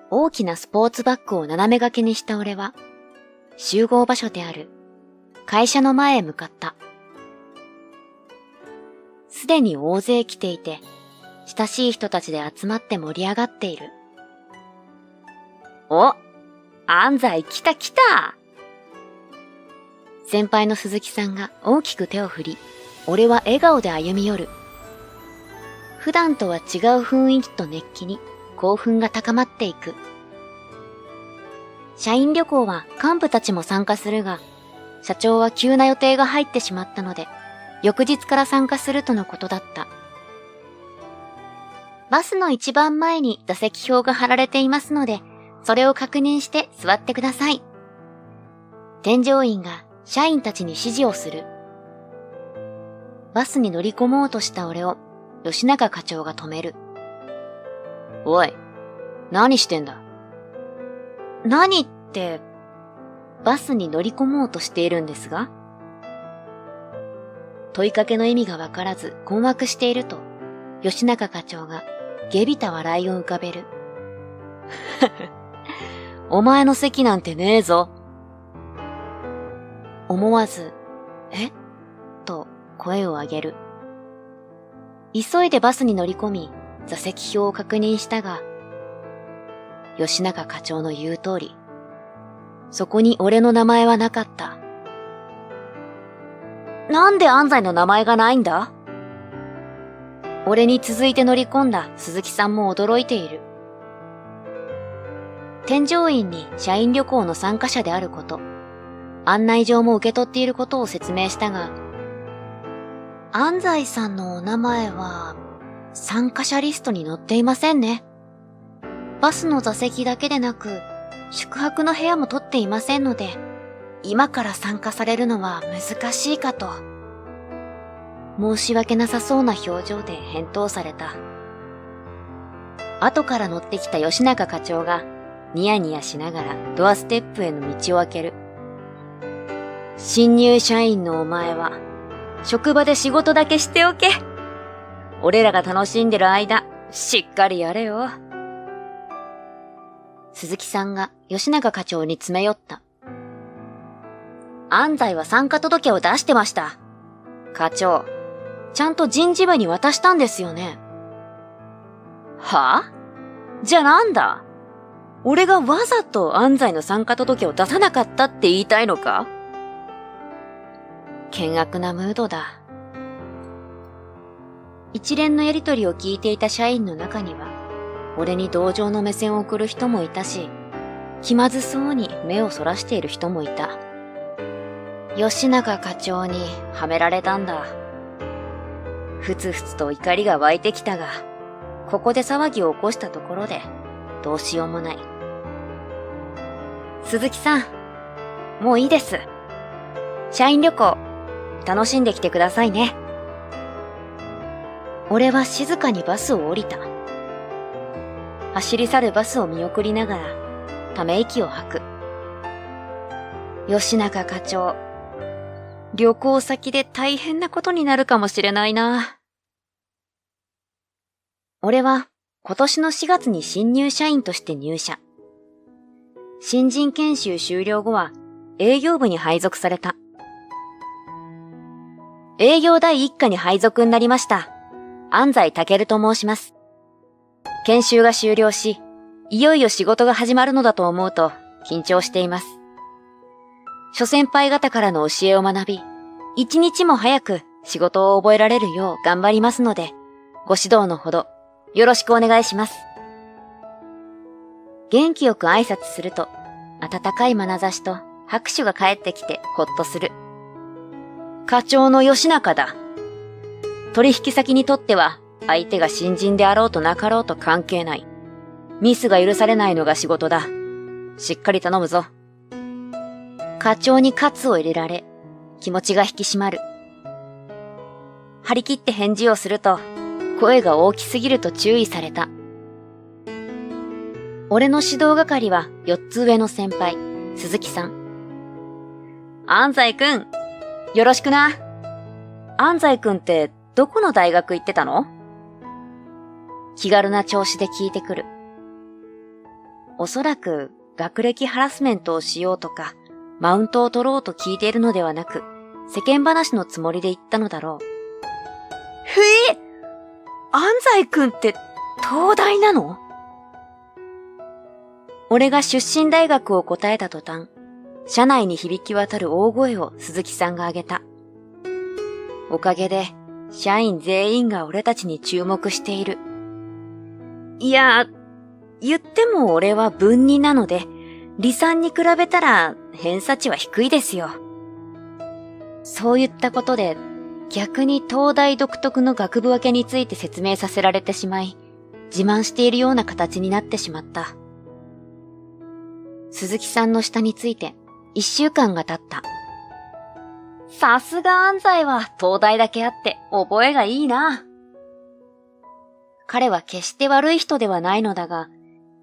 大きなスポーツバッグを斜め掛けにした俺は、集合場所である会社の前へ向かった。すでに大勢来ていて、親しい人たちで集まって盛り上がっている。お、安西来た来た。先輩の鈴木さんが大きく手を振り、俺は笑顔で歩み寄る。普段とは違う雰囲気と熱気に興奮が高まっていく。社員旅行は幹部たちも参加するが、社長は急な予定が入ってしまったので、翌日から参加するとのことだった。バスの一番前に座席表が貼られていますので、それを確認して座ってください。添乗員が社員たちに指示をする。バスに乗り込もうとした俺を吉永課長が止める。おい、何してんだ？何って、バスに乗り込もうとしているんですが？問いかけの意味がわからず困惑していると、吉永課長が下びた笑いを浮かべる。お前の席なんてねえぞ。思わず、え？と声を上げる。急いでバスに乗り込み、座席表を確認したが、吉永課長の言う通り、そこに俺の名前はなかった。なんで安西の名前がないんだ？俺に続いて乗り込んだ鈴木さんも驚いている。添乗員に社員旅行の参加者であること、案内状も受け取っていることを説明したが、安西さんのお名前は参加者リストに載っていませんね。バスの座席だけでなく、宿泊の部屋も取っていませんので、今から参加されるのは難しいかと。申し訳なさそうな表情で返答された。後から乗ってきた吉永課長がニヤニヤしながらドアステップへの道を開ける。新入社員のお前は、職場で仕事だけしておけ。俺らが楽しんでる間、しっかりやれよ。鈴木さんが吉永課長に詰め寄った。安西は参加届を出してました。課長、ちゃんと人事部に渡したんですよね。はぁ？じゃあなんだ？俺がわざと安西の参加届を出さなかったって言いたいのか？険悪なムードだ。一連のやりとりを聞いていた社員の中には、俺に同情の目線を送る人もいたし、気まずそうに目をそらしている人もいた。吉永課長にはめられたんだ。ふつふつと怒りが湧いてきたが、ここで騒ぎを起こしたところで、どうしようもない。鈴木さん、もういいです。社員旅行、楽しんできてくださいね。俺は静かにバスを降りた。走り去るバスを見送りながら、ため息を吐く。吉永課長、旅行先で大変なことになるかもしれないな。俺は今年の4月に新入社員として入社。新人研修終了後は営業部に配属された。営業第一課に配属になりました。安西健と申します。研修が終了し、いよいよ仕事が始まるのだと思うと緊張しています。諸先輩方からの教えを学び、一日も早く仕事を覚えられるよう頑張りますので、ご指導のほどよろしくお願いします。元気よく挨拶すると、温かい眼差しと拍手が返ってきてほっとする。課長の吉中だ。取引先にとっては相手が新人であろうとなかろうと関係ない。ミスが許されないのが仕事だ。しっかり頼むぞ。課長に喝を入れられ、気持ちが引き締まる。張り切って返事をすると、声が大きすぎると注意された。俺の指導係は4つ上の先輩、鈴木さん。安西くん、よろしくな。安西くんってどこの大学行ってたの？気軽な調子で聞いてくる。おそらく学歴ハラスメントをしようとか、マウントを取ろうと聞いているのではなく、世間話のつもりで言ったのだろう。安西くんって東大なの？俺が出身大学を答えた途端、社内に響き渡る大声を鈴木さんが挙げた。おかげで、社員全員が俺たちに注目している。いや、言っても俺は文2なので、理3に比べたら偏差値は低いですよ。そう言ったことで、逆に東大独特の学部分けについて説明させられてしまい、自慢しているような形になってしまった。鈴木さんの下について1週間が経った。さすが安西は東大だけあって覚えがいいな。彼は決して悪い人ではないのだが、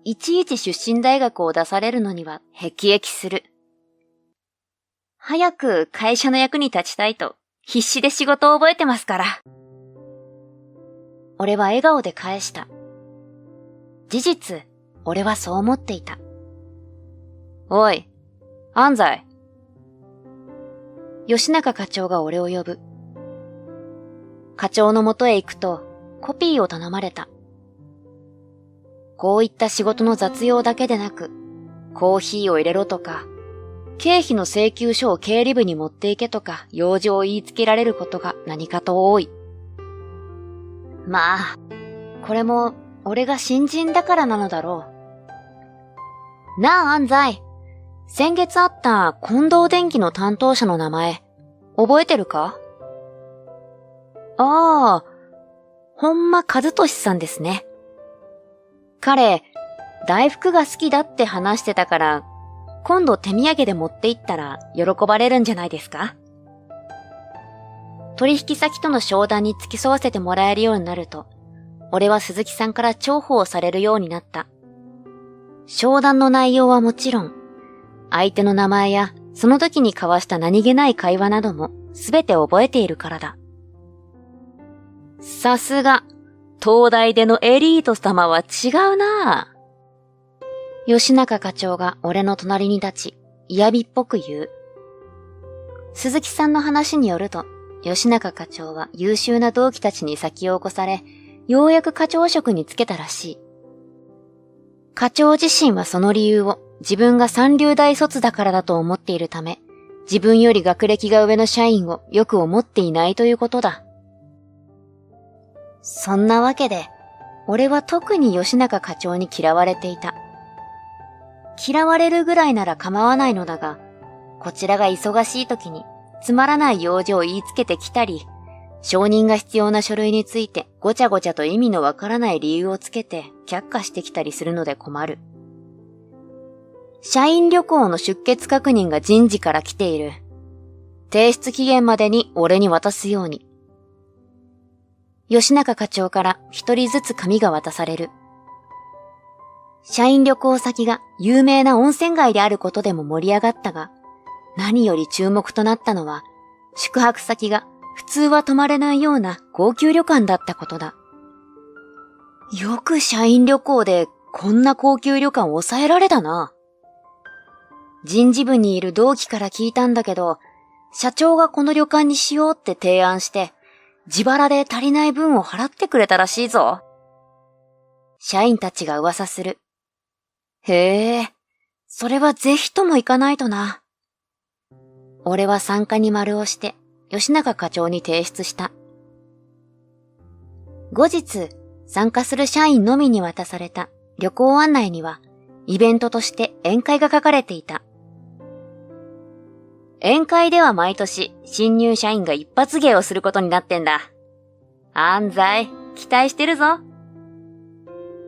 いちいち出身大学を出されるのには辟易する。早く会社の役に立ちたいと必死で仕事を覚えてますから。俺は笑顔で返した。事実、俺はそう思っていた。おい、安西。吉中課長が俺を呼ぶ。課長の元へ行くとコピーを頼まれた。こういった仕事の雑用だけでなく、コーヒーを入れろとか、経費の請求書を経理部に持っていけとか用事を言いつけられることが何かと多い。まあ、これも俺が新人だからなのだろう。なあ安西、先月会った近藤電機の担当者の名前、覚えてるか？ああ、本間和俊さんですね。彼、大福が好きだって話してたから、今度手土産で持って行ったら喜ばれるんじゃないですか？取引先との商談に付き添わせてもらえるようになると、俺は鈴木さんから重宝されるようになった。商談の内容はもちろん、相手の名前やその時に交わした何気ない会話などもすべて覚えているからだ。さすが、東大でのエリート様は違うなぁ。吉中課長が俺の隣に立ち、嫌味っぽく言う。鈴木さんの話によると、吉中課長は優秀な同期たちに先を越され、ようやく課長職に就けたらしい。課長自身はその理由を自分が三流大卒だからだと思っているため、自分より学歴が上の社員をよく思っていないということだ。そんなわけで、俺は特に吉中課長に嫌われていた。嫌われるぐらいなら構わないのだが、こちらが忙しい時につまらない用事を言いつけてきたり、承認が必要な書類についてごちゃごちゃと意味のわからない理由をつけて却下してきたりするので困る。社員旅行の出欠確認が人事から来ている。提出期限までに俺に渡すように。吉中課長から一人ずつ紙が渡される。社員旅行先が有名な温泉街であることでも盛り上がったが、何より注目となったのは、宿泊先が普通は泊まれないような高級旅館だったことだ。よく社員旅行でこんな高級旅館を抑えられたな。人事部にいる同期から聞いたんだけど、社長がこの旅館にしようって提案して、自腹で足りない分を払ってくれたらしいぞ。社員たちが噂する。へえ、それはぜひとも行かないとな。俺は参加に丸をして、吉中課長に提出した。後日、参加する社員のみに渡された旅行案内には、イベントとして宴会が書かれていた。宴会では毎年、新入社員が一発芸をすることになってんだ。安西、期待してるぞ。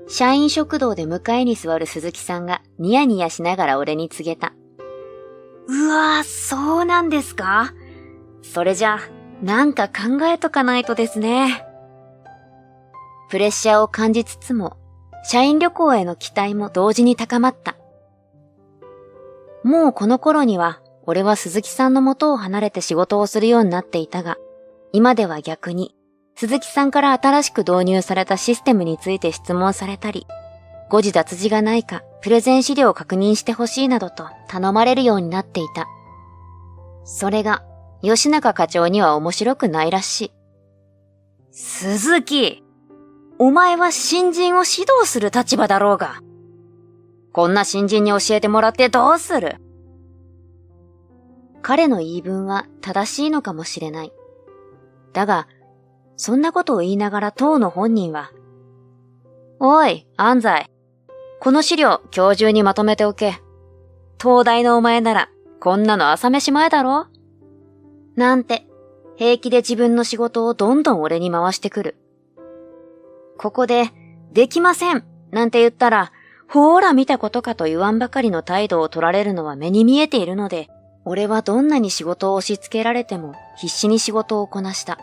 社員食堂で向かいに座る鈴木さんがニヤニヤしながら俺に告げた。うわぁ、そうなんですか？それじゃ、なんか考えとかないとですね。プレッシャーを感じつつも、社員旅行への期待も同時に高まった。もうこの頃には、俺は鈴木さんの元を離れて仕事をするようになっていたが、今では逆に、鈴木さんから新しく導入されたシステムについて質問されたり、誤字脱字がないかプレゼン資料を確認してほしいなどと頼まれるようになっていた。それが、吉永課長には面白くないらしい。鈴木、お前は新人を指導する立場だろうが。こんな新人に教えてもらってどうする？彼の言い分は正しいのかもしれない。だが、そんなことを言いながら当の本人は、おい、安西。この資料今日中にまとめておけ。東大のお前なら、こんなの朝飯前だろ？なんて、平気で自分の仕事をどんどん俺に回してくる。ここで、できませんなんて言ったら、ほーら見たことかと言わんばかりの態度を取られるのは目に見えているので、俺はどんなに仕事を押し付けられても必死に仕事をこなした。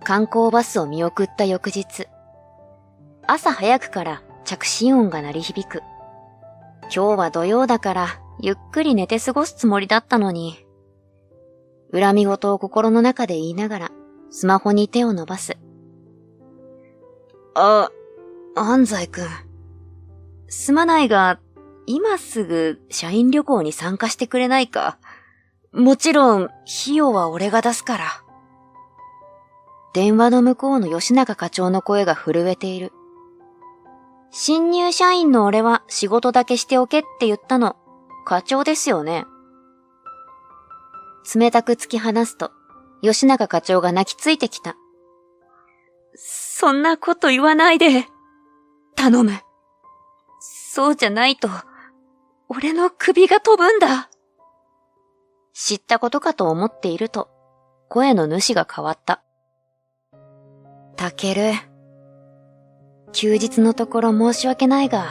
観光バスを見送った翌日、朝早くから着信音が鳴り響く。今日は土曜だからゆっくり寝て過ごすつもりだったのに、恨み事を心の中で言いながらスマホに手を伸ばす。安西くん。すまないが、今すぐ社員旅行に参加してくれないか。もちろん、費用は俺が出すから。電話の向こうの吉永課長の声が震えている。新入社員の俺は仕事だけしておけって言ったの、課長ですよね。冷たく突き放すと、吉永課長が泣きついてきた。そんなこと言わないで。頼む。そうじゃないと、俺の首が飛ぶんだ。知ったことかと思っていると、声の主が変わった。タケル、休日のところ申し訳ないが、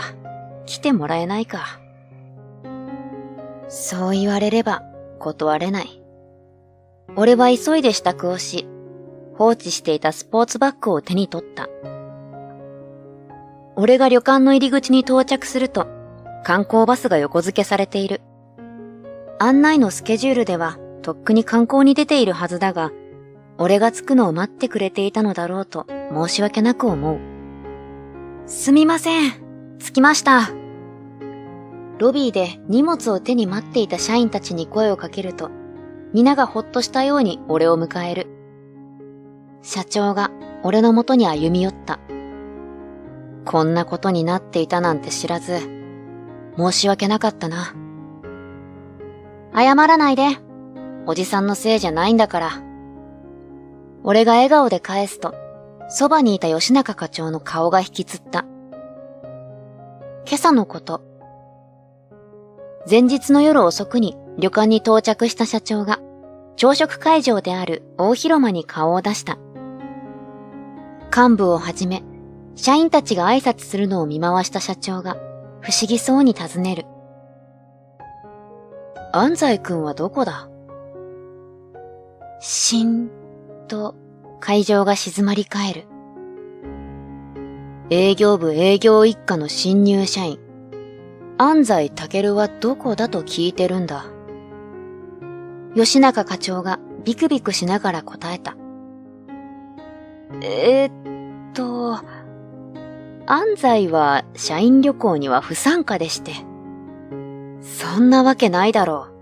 来てもらえないか。そう言われれば断れない。俺は急いで支度をし、放置していたスポーツバッグを手に取った。俺が旅館の入り口に到着すると、観光バスが横付けされている。案内のスケジュールでは、とっくに観光に出ているはずだが、俺が着くのを待ってくれていたのだろうと申し訳なく思う。すみません。着きました。ロビーで荷物を手に待っていた社員たちに声をかけると、皆がほっとしたように俺を迎える。社長が俺の元に歩み寄った。こんなことになっていたなんて知らず、申し訳なかったな。謝らないで。おじさんのせいじゃないんだから。俺が笑顔で返すと、そばにいた吉永課長の顔が引きつった。今朝のこと。前日の夜遅くに旅館に到着した社長が、朝食会場である大広間に顔を出した。幹部をはじめ、社員たちが挨拶するのを見回した社長が、不思議そうに尋ねる。安西くんはどこだ？しんと会場が静まり返る。営業部営業一課の新入社員、安西健はどこだと聞いてるんだ。吉永課長がビクビクしながら答えた。安西は社員旅行には不参加でして。そんなわけないだろう。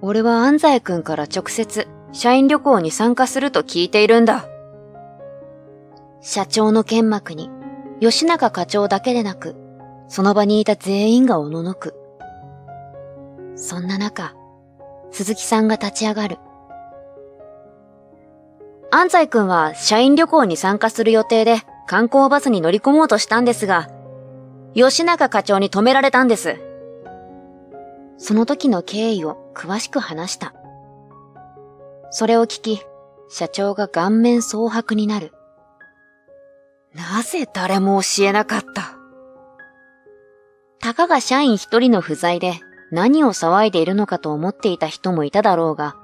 俺は安西くんから直接社員旅行に参加すると聞いているんだ。社長の剣幕に吉永課長だけでなく、その場にいた全員がおののく。そんな中、鈴木さんが立ち上がる。安西くんは社員旅行に参加する予定で観光バスに乗り込もうとしたんですが、吉永課長に止められたんです。その時の経緯を詳しく話した。それを聞き、社長が顔面蒼白になる。なぜ誰も教えなかった？たかが社員一人の不在で何を騒いでいるのかと思っていた人もいただろうが、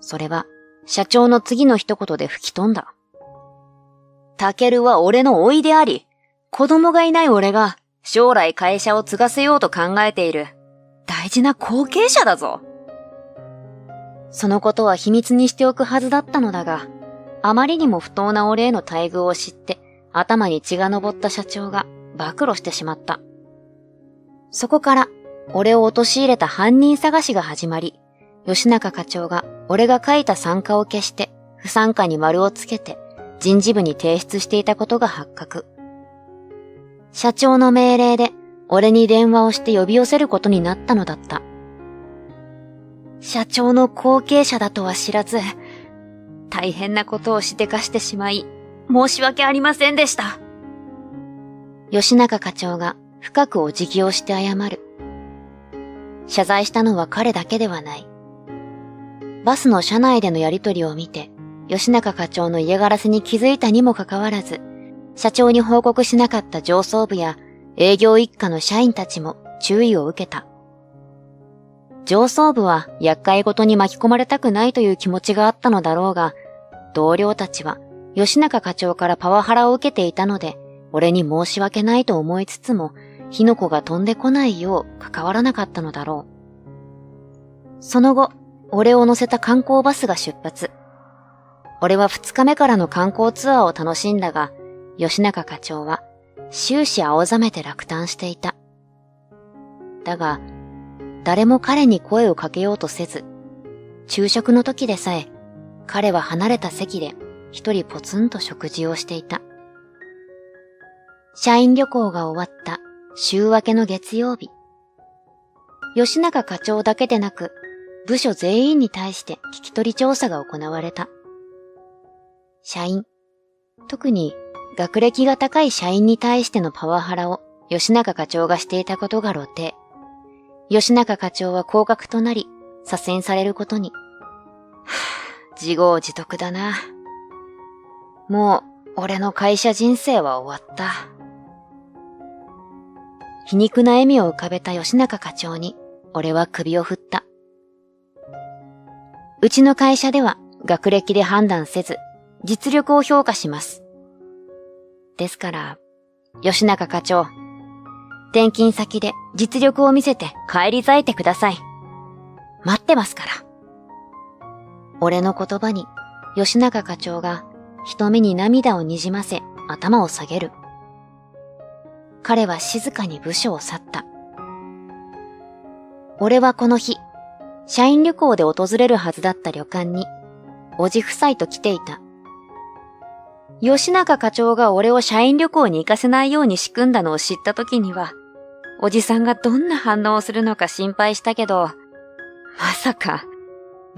それは社長の次の一言で吹き飛んだ。タケルは俺の甥であり、子供がいない俺が将来会社を継がせようと考えている大事な後継者だぞ。そのことは秘密にしておくはずだったのだが、あまりにも不当な俺への待遇を知って頭に血が上った社長が暴露してしまった。そこから俺を陥れた犯人探しが始まり、吉中課長が俺が書いた参加を消して不参加に丸をつけて人事部に提出していたことが発覚。社長の命令で俺に電話をして呼び寄せることになったのだった。社長の後継者だとは知らず、大変なことをしでかしてしまい、申し訳ありませんでした。吉中課長が深くお辞儀をして謝る。謝罪したのは彼だけではない。バスの車内でのやりとりを見て、吉中課長の嫌がらせに気づいたにもかかわらず、社長に報告しなかった上層部や営業一課の社員たちも注意を受けた。上層部は厄介ごとに巻き込まれたくないという気持ちがあったのだろうが、同僚たちは吉中課長からパワハラを受けていたので、俺に申し訳ないと思いつつも、火の粉が飛んでこないよう関わらなかったのだろう。その後、俺を乗せた観光バスが出発。俺は2日目からの観光ツアーを楽しんだが、吉中課長は終始青ざめて落胆していた。だが、誰も彼に声をかけようとせず、昼食の時でさえ、彼は離れた席で一人ポツンと食事をしていた。社員旅行が終わった週明けの月曜日。吉中課長だけでなく、部署全員に対して聞き取り調査が行われた。社員、特に学歴が高い社員に対してのパワハラを吉中課長がしていたことが露呈。吉中課長は降格となり、左遷されることに。自業自得だな。もう、俺の会社人生は終わった。皮肉な笑みを浮かべた吉中課長に、俺は首を振った。うちの会社では学歴で判断せず、実力を評価します。ですから、吉中課長、転勤先で実力を見せて帰り咲いてください。待ってますから。俺の言葉に吉中課長が瞳に涙をにじませ頭を下げる。彼は静かに部署を去った。俺はこの日、社員旅行で訪れるはずだった旅館に、おじ夫妻と来ていた。吉中課長が俺を社員旅行に行かせないように仕組んだのを知った時には、おじさんがどんな反応をするのか心配したけど、まさか、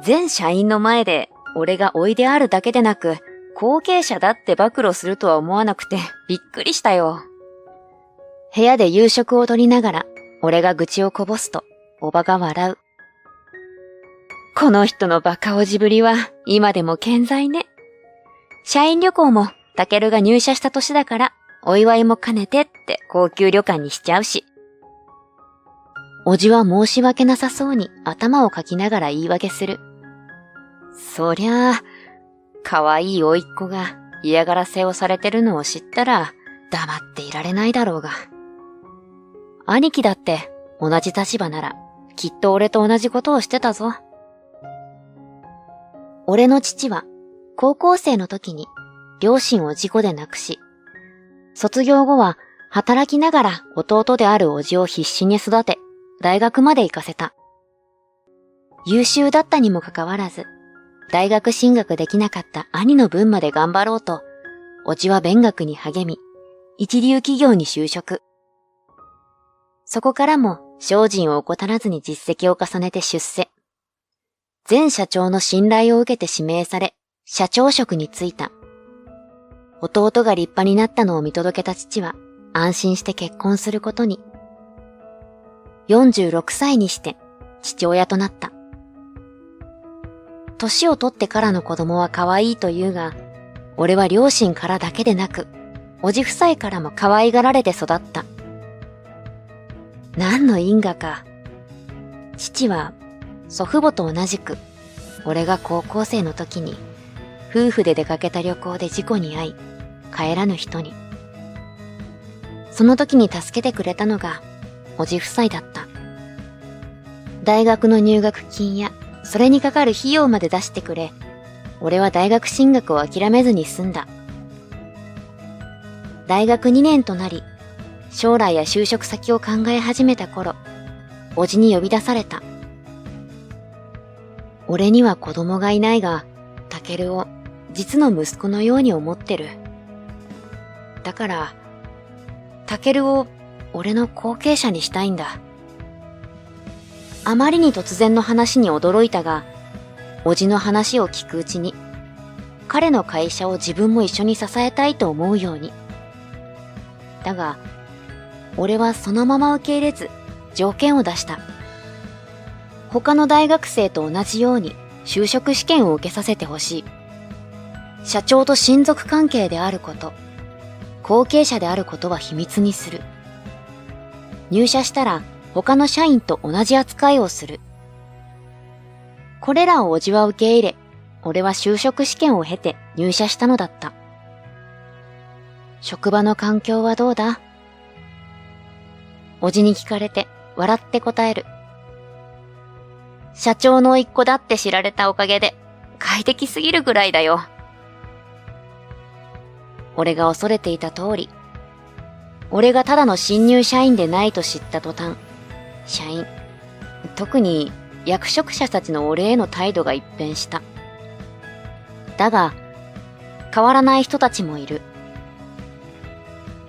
全社員の前で俺が甥であるだけでなく、後継者だって暴露するとは思わなくてびっくりしたよ。部屋で夕食をとりながら、俺が愚痴をこぼすと、おばが笑う。この人のバカおじぶりは今でも健在ね。社員旅行もタケルが入社した年だから、お祝いも兼ねてって高級旅館にしちゃうし。おじは申し訳なさそうに頭をかきながら言い訳する。そりゃあ、可愛い甥っ子が嫌がらせをされてるのを知ったら黙っていられないだろうが。兄貴だって同じ立場ならきっと俺と同じことをしてたぞ。俺の父は高校生の時に両親を事故で亡くし、卒業後は働きながら弟である叔父を必死に育て、大学まで行かせた。優秀だったにもかかわらず、大学進学できなかった兄の分まで頑張ろうと、叔父は勉学に励み、一流企業に就職。そこからも精進を怠らずに実績を重ねて出世。前社長の信頼を受けて指名され、社長職に就いた。弟が立派になったのを見届けた父は安心して結婚することに。46歳にして父親となった。年を取ってからの子供は可愛いというが、俺は両親からだけでなく、おじ夫妻からも可愛がられて育った。何の因果か。父は祖父母と同じく、俺が高校生の時に、夫婦で出かけた旅行で事故に遭い、帰らぬ人に。その時に助けてくれたのが、おじ夫妻だった。大学の入学金や、それにかかる費用まで出してくれ、俺は大学進学を諦めずに済んだ。大学2年となり、将来や就職先を考え始めた頃、おじに呼び出された。俺には子供がいないが、タケルを実の息子のように思ってる。だから、タケルを俺の後継者にしたいんだ。あまりに突然の話に驚いたが、おじの話を聞くうちに、彼の会社を自分も一緒に支えたいと思うように。だが、俺はそのまま受け入れず、条件を出した。他の大学生と同じように就職試験を受けさせてほしい。社長と親族関係であること、後継者であることは秘密にする。入社したら他の社員と同じ扱いをする。これらをおじは受け入れ、俺は就職試験を経て入社したのだった。職場の環境はどうだ？おじに聞かれて笑って答える。社長の甥っ子だって知られたおかげで快適すぎるぐらいだよ。俺が恐れていた通り、俺がただの新入社員でないと知った途端、社員、特に役職者たちの俺への態度が一変した。だが、変わらない人たちもいる。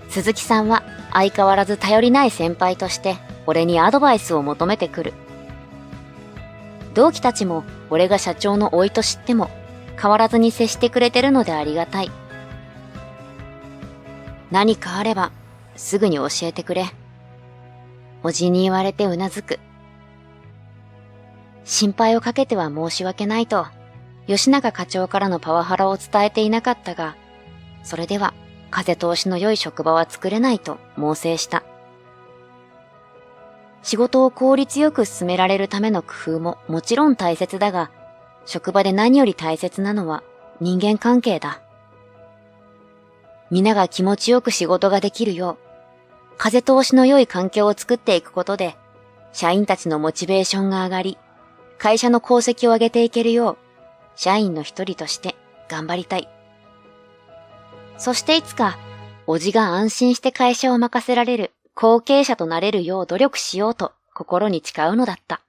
鈴木さんは相変わらず頼りない先輩として俺にアドバイスを求めてくる。同期たちも俺が社長の甥と知っても変わらずに接してくれてるのでありがたい。何かあればすぐに教えてくれ。おじに言われてうなずく。心配をかけては申し訳ないと吉永課長からのパワハラを伝えていなかったが、それでは風通しの良い職場は作れないと猛省した。仕事を効率よく進められるための工夫ももちろん大切だが、職場で何より大切なのは人間関係だ。皆が気持ちよく仕事ができるよう、風通しの良い環境を作っていくことで、社員たちのモチベーションが上がり、会社の功績を上げていけるよう、社員の一人として頑張りたい。そしていつか、おじが安心して会社を任せられる後継者となれるよう努力しようと心に誓うのだった。